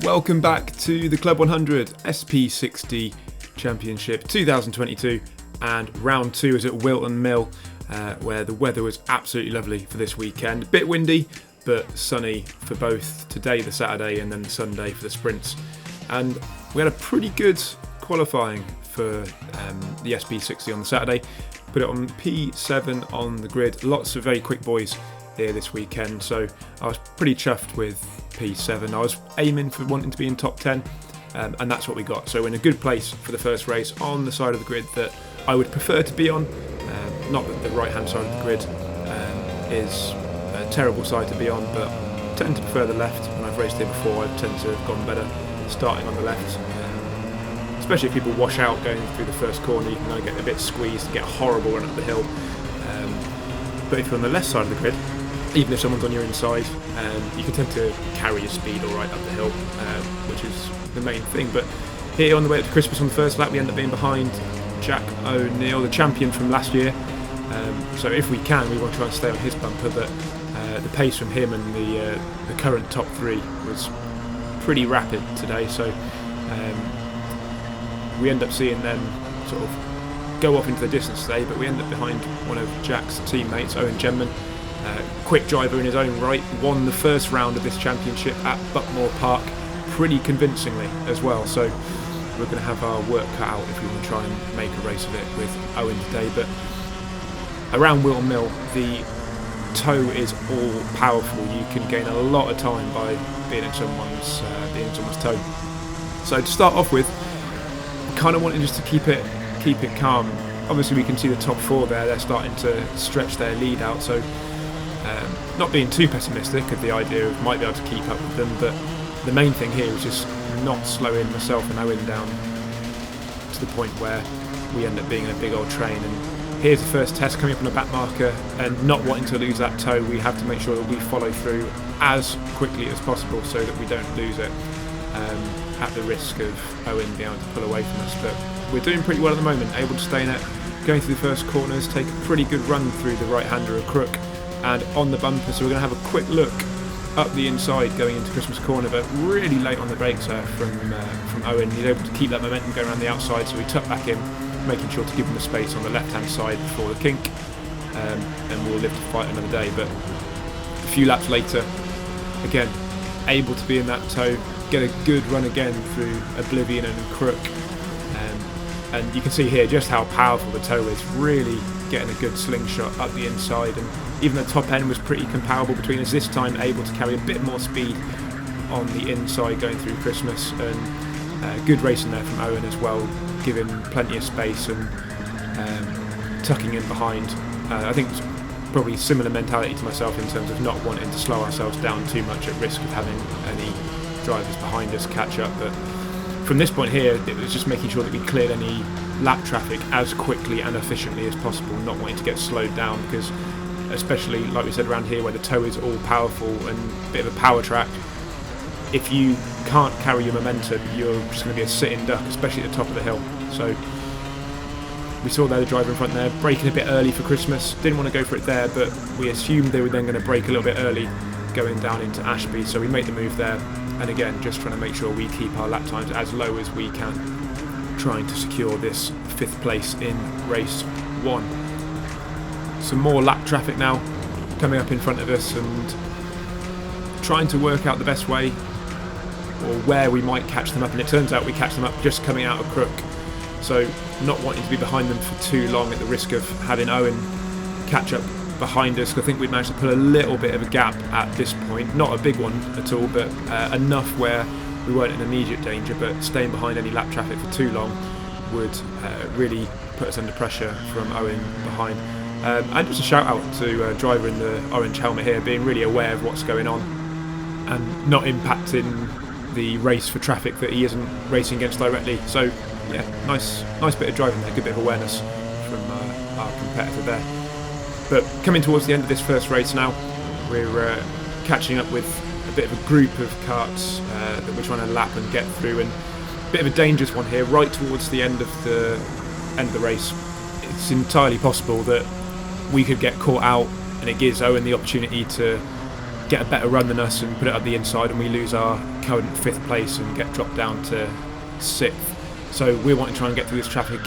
Welcome back to the Club 100 SP60 Championship 2022, and round 2 is at Whilton Mill, where the weather was absolutely lovely for this weekend. A bit windy, but sunny for both today, the Saturday, and then the Sunday for the sprints. And we had a pretty good qualifying for the SP60 on the Saturday. Put it on P7 on the grid. Lots of very quick boys here this weekend, so I was pretty chuffed with P7. I was aiming for wanting to be in top 10, and that's what we got. So we're in a good place for the first race on the side of the grid that I would prefer to be on. Not that the right hand side of the grid is a terrible side to be on, but I tend to prefer the left. When I've raced here before, I tend to have gone better starting on the left, especially if people wash out going through the first corner. You can kind of get a bit squeezed and get a horrible run up the hill. But if you're on the left side of the grid, even if someone's on your inside, you can tend to carry your speed all right up the hill, which is the main thing. But here on the way up to Christmas on the first lap, we end up being behind Jack O'Neill, the champion from last year. So if we can, we want to try and stay on his bumper, but the pace from him and the current top 3 was pretty rapid today. So we end up seeing them sort of go off into the distance today, but we end up behind one of Jack's teammates, Owen Gemman. Quick driver in his own right, won the first round of this championship at Buckmore Park pretty convincingly as well, so we're going to have our work cut out if we can try and make a race of it with Owen today. But around Whilton Mill, the toe is all powerful. You can gain a lot of time by being in someone's toe. So to start off with, I kind of wanted just to keep it calm. Obviously we can see the top 4 there, they're starting to stretch their lead out, so not being too pessimistic of the idea of might be able to keep up with them, but the main thing here is just not slowing myself and Owen down to the point where we end up being in a big old train. And here's the first test coming up on a back marker, and not wanting to lose that toe, we have to make sure that we follow through as quickly as possible so that we don't lose it at the risk of Owen being able to pull away from us. But we're doing pretty well at the moment, able to stay in it, going through the first corners, take a pretty good run through the right hander of Crook and on the bumper. So we're going to have a quick look up the inside going into Christmas corner, but really late on the brakes there from Owen. He's able to keep that momentum going around the outside, so we tuck back in, making sure to give him the space on the left hand side before the kink, and we'll live to fight another day. But a few laps later, again able to be in that toe, get a good run again through Oblivion and Crook, and you can see here just how powerful the toe is, really getting a good slingshot up the inside. And even the top end was pretty comparable between us this time, able to carry a bit more speed on the inside going through Christmas, and good racing there from Owen as well, giving plenty of space and tucking in behind. I think it's probably similar mentality to myself in terms of not wanting to slow ourselves down too much at risk of having any drivers behind us catch up. But from this point here, it was just making sure that we cleared any lap traffic as quickly and efficiently as possible, not wanting to get slowed down, because especially like we said around here where the toe is all powerful and a bit of a power track, if you can't carry your momentum, you're just going to be a sitting duck, especially at the top of the hill. So we saw there the driver in front there braking a bit early for Christmas, didn't want to go for it there, but we assumed they were then going to brake a little bit early going down into Ashby, so we made the move there. And again, just trying to make sure we keep our lap times as low as we can, trying to secure this 5th place in race 1. Some more lap traffic now coming up in front of us, and trying to work out the best way or where we might catch them up. And it turns out we catch them up just coming out of Crook, so not wanting to be behind them for too long at the risk of having Owen catch up behind us. I think we'd managed to put a little bit of a gap at this point, not a big one at all, but enough where we weren't in immediate danger, but staying behind any lap traffic for too long would really put us under pressure from Owen behind. And just a shout out to driver in the orange helmet here, being really aware of what's going on and not impacting the race for traffic that he isn't racing against directly. So yeah, nice bit of driving there, good bit of awareness from our competitor there. But coming towards the end of this first race now, we're catching up with a bit of a group of karts that we're trying to lap and get through, and a bit of a dangerous one here right towards the end of the race. It's entirely possible that we could get caught out, and it gives Owen the opportunity to get a better run than us and put it up the inside, and we lose our current 5th place and get dropped down to 6th. So we're wanting to try and get through this traffic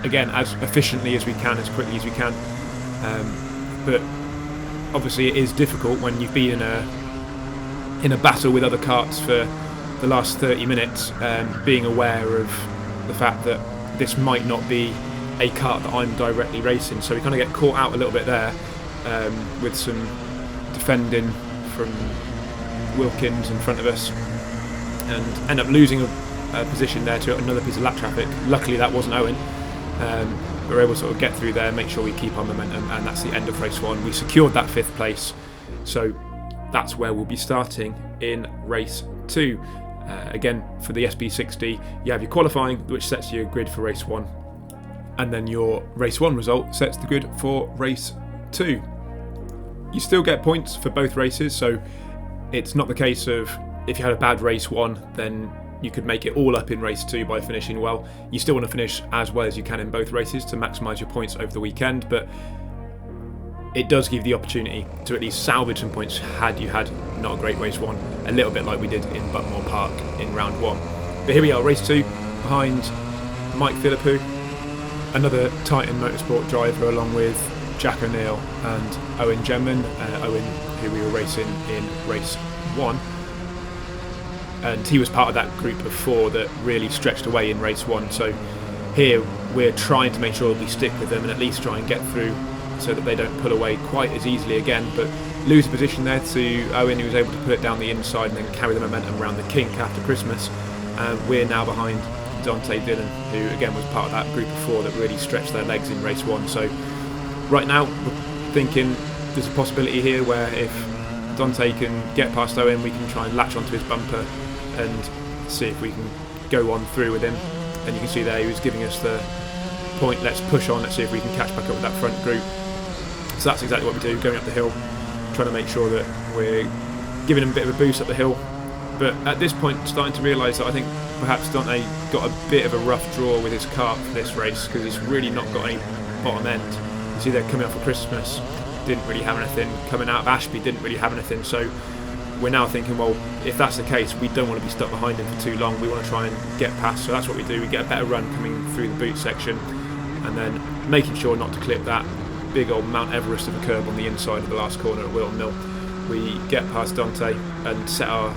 again as efficiently as we can, as quickly as we can. But obviously it is difficult when you've been in a battle with other karts for the last 30 minutes, being aware of the fact that this might not be a kart that I'm directly racing. So we kind of get caught out a little bit there, with some defending from Wilkins in front of us, and end up losing a position there to another piece of lap traffic. Luckily that wasn't Owen. We were able to sort of get through there, make sure we keep our momentum, and that's the end of race 1. We secured that 5th place, so that's where we'll be starting in race 2. Again, for the SP60, you have your qualifying, which sets your grid for race 1, and then your race 1 result sets the grid for race 2. You still get points for both races, so it's not the case of if you had a bad race 1, then you could make it all up in race 2 by finishing well. You still want to finish as well as you can in both races to maximise your points over the weekend, but it does give the opportunity to at least salvage some points had you had not a great race 1, a little bit like we did in Buckmore Park in round 1. But here we are, race 2, behind Mike Philippou, another Titan Motorsport driver, along with Jack O'Neill and Owen Gemman. Owen, who we were racing in race 1, and he was part of that group of 4 that really stretched away in race 1. So here we're trying to make sure that we stick with them and at least try and get through so that they don't pull away quite as easily again, but lose a position there to Owen, who was able to put it down the inside and then carry the momentum around the kink after Christmas. We're now behind Dante Dillon, who again was part of that group of 4 that really stretched their legs in race 1. So right now we're thinking there's a possibility here where if Dante can get past Owen, we can try and latch onto his bumper and see if we can go on through with him. And you can see there he was giving us the point, let's push on, let's see if we can catch back up with that front group. So that's exactly what we do, going up the hill, trying to make sure that we're giving him a bit of a boost up the hill. But at this point starting to realise that I think perhaps Dante got a bit of a rough draw with his kart for this race, because he's really not got any bottom end. You see they're coming off of Christmas, didn't really have anything, coming out of Ashby didn't really have anything. So we're now thinking, well, if that's the case, we don't want to be stuck behind him for too long, we want to try and get past. So that's what we do, we get a better run coming through the boot section, and then making sure not to clip that big old Mount Everest of a curb on the inside of the last corner at Whilton Mill. We get past Dante and set our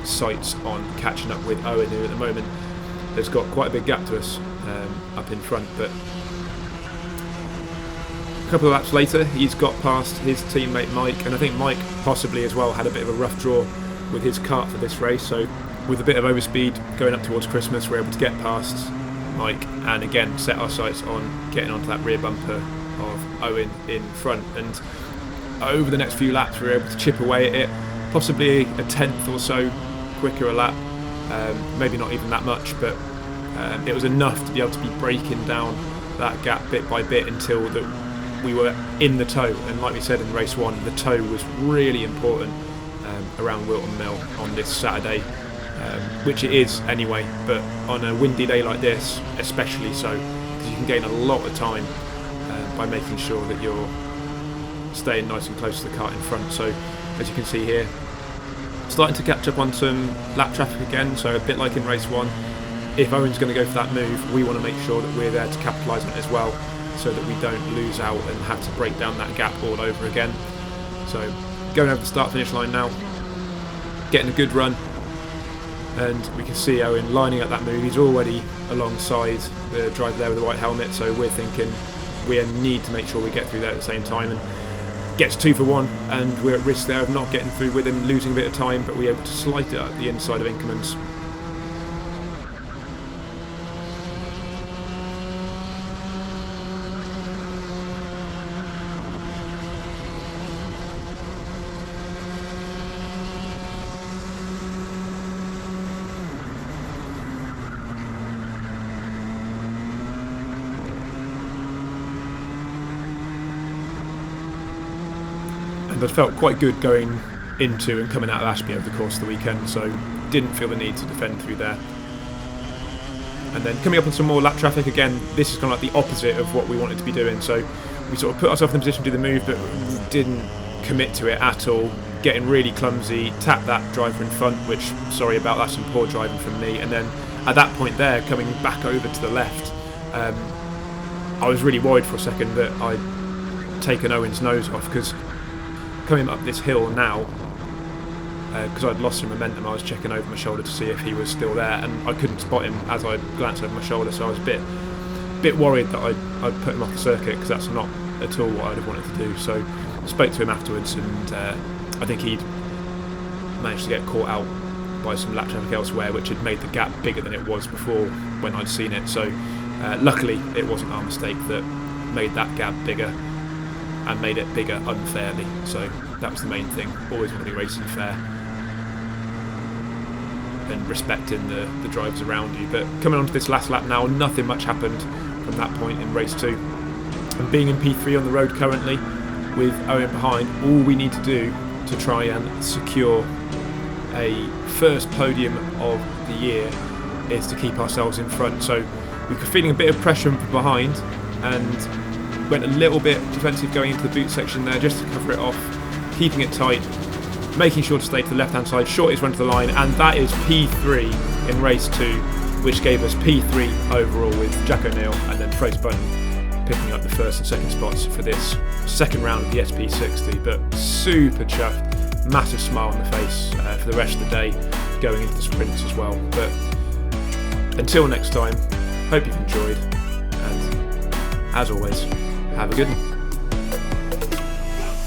sights on catching up with Owen, who at the moment has got quite a big gap to us up in front. But a couple of laps later he's got past his teammate Mike, and I think Mike possibly as well had a bit of a rough draw with his kart for this race. So with a bit of overspeed going up towards Christmas, we're able to get past Mike and again set our sights on getting onto that rear bumper of Owen in front. And over the next few laps we were able to chip away at it, possibly a tenth or so quicker a lap, maybe not even that much, but it was enough to be able to be breaking down that gap bit by bit until we were in the tow. And like we said in race 1, the tow was really important around Whilton Mill on this Saturday, which it is anyway, but on a windy day like this especially so, because you can gain a lot of time by making sure that you're staying nice and close to the kart in front. So as you can see here, starting to catch up on some lap traffic again, so a bit like in race 1, if Owen's going to go for that move, we want to make sure that we're there to capitalise on it as well, so that we don't lose out and have to break down that gap all over again. So going over the start finish line now, getting a good run, and we can see Owen lining up that move. He's already alongside the driver there with the white helmet, so we're thinking we need to make sure we get through there at the same time, and gets 2 for 1, and we're at risk there of not getting through with him, losing a bit of time, but we're able to slight it up the inside of Inkerman's. And I felt quite good going into and coming out of Ashby over the course of the weekend, so didn't feel the need to defend through there. And then coming up on some more lap traffic again, this is kind of like the opposite of what we wanted to be doing. So we sort of put ourselves in a position to do the move, but we didn't commit to it at all. getting really clumsy, tapped that driver in front, which, sorry about that, some poor driving from me, and then at that point there, coming back over to the left, I was really worried for a second that I'd taken Owen's nose off, because coming up this hill now, because I'd lost some momentum, I was checking over my shoulder to see if he was still there, and I couldn't spot him as I glanced over my shoulder, so I was a bit worried that I'd put him off the circuit, because that's not at all what I'd have wanted to do. So I spoke to him afterwards, and I think he'd managed to get caught out by some lap traffic elsewhere, which had made the gap bigger than it was before when I'd seen it. So luckily it wasn't our mistake that made that gap bigger and made it bigger unfairly. So that was the main thing. Always want to be racing fair and respecting the drivers around you. But coming on to this last lap now, nothing much happened from that point in race 2. And being in P3 on the road currently with Owen behind, all we need to do to try and secure a first podium of the year is to keep ourselves in front. So we were feeling a bit of pressure from behind and went a little bit defensive going into the boot section there just to cover it off, keeping it tight, making sure to stay to the left hand side, shortest run to the line, and that is P3 in race 2, which gave us P3 overall with Jack O'Neill and then Fraser Button picking up the first and second spots for this second round of the SP60. But super chuffed, massive smile on the face for the rest of the day going into the sprints as well. But until next time, hope you've enjoyed, and as always, have a good one.